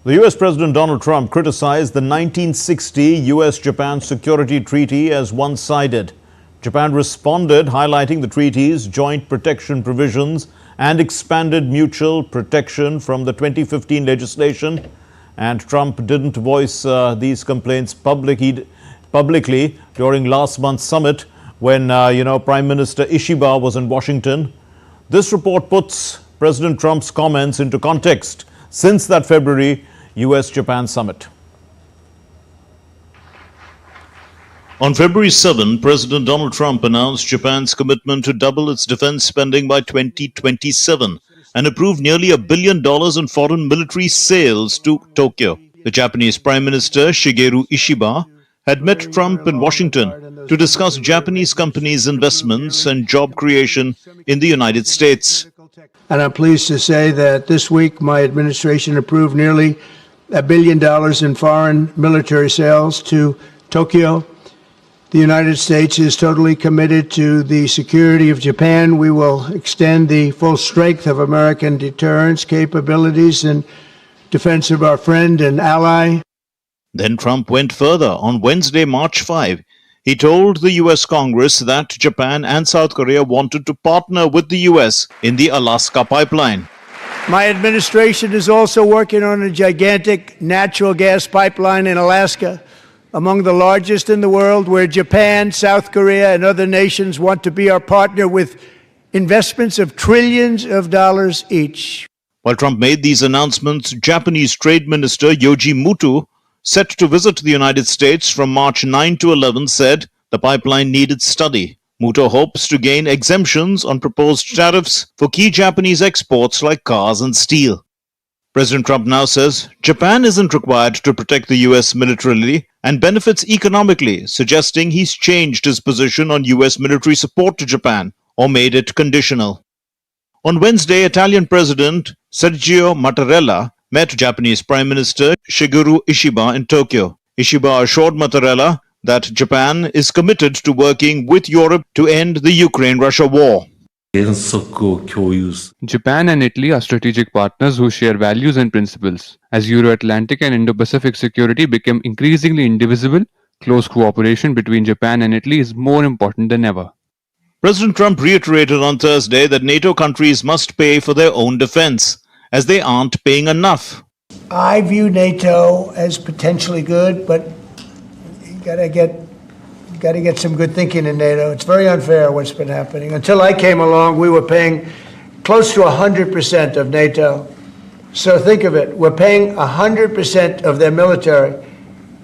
The U.S. President Donald Trump criticized the 1960 U.S.-Japan Security Treaty as one-sided. Japan responded, highlighting the treaty's joint protection provisions and expanded mutual protection from the 2015 legislation. And Trump didn't voice these complaints publicly during last month's summit when, Prime Minister Ishiba was in Washington. This report puts President Trump's comments into context since that February U.S.-Japan summit. On February 7, President Donald Trump announced Japan's commitment to double its defense spending by 2027 and approved nearly $1 billion in foreign military sales to Tokyo. The Japanese Prime Minister Shigeru Ishiba had met Trump in Washington to discuss Japanese companies' investments and job creation in the United States. And I'm pleased to say that this week my administration approved nearly $1 billion in foreign military sales to Tokyo. The United States is totally committed to the security of Japan. We will extend the full strength of American deterrence capabilities in defense of our friend and ally. Then Trump went further. On Wednesday, March 5, he told the U.S. Congress that Japan and South Korea wanted to partner with the U.S. in the Alaska pipeline. My administration is also working on a gigantic natural gas pipeline in Alaska, among the largest in the world, where Japan, South Korea, and other nations want to be our partner with investments of trillions of dollars each. While Trump made these announcements, Japanese Trade Minister Yoji Mutu, set to visit the United States from March 9 to 11, said the pipeline needed study. Muto hopes to gain exemptions on proposed tariffs for key Japanese exports like cars and steel. President Trump now says Japan isn't required to protect the U.S. militarily and benefits economically, suggesting he's changed his position on U.S. military support to Japan or made it conditional. On Wednesday, Italian President Sergio Mattarella met Japanese Prime Minister Shigeru Ishiba in Tokyo. Ishiba assured Mattarella that Japan is committed to working with Europe to end the Ukraine-Russia war. Japan and Italy are strategic partners who share values and principles. As Euro-Atlantic and Indo-Pacific security become increasingly indivisible, close cooperation between Japan and Italy is more important than ever. President Trump reiterated on Thursday that NATO countries must pay for their own defense, as they aren't paying enough. I view NATO as potentially good, but you gotta get some good thinking in NATO. It's very unfair what's been happening. Until I came along, we were paying close to 100% of NATO. So think of it, we're paying 100% of their military,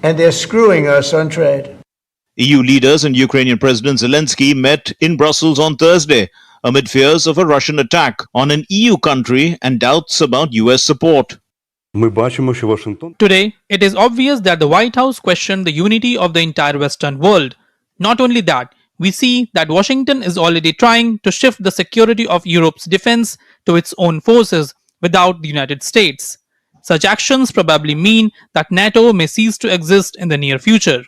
and they're screwing us on trade. EU leaders and Ukrainian President Zelensky met in Brussels on Thursday amid fears of a Russian attack on an EU country and doubts about US support. Today, it is obvious that the White House questioned the unity of the entire Western world. Not only that, we see that Washington is already trying to shift the security of Europe's defense to its own forces without the United States. Such actions probably mean that NATO may cease to exist in the near future.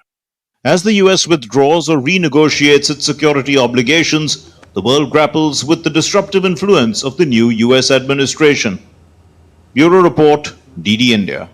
As the US withdraws or renegotiates its security obligations, the world grapples with the disruptive influence of the new US administration. Bureau Report, DD India.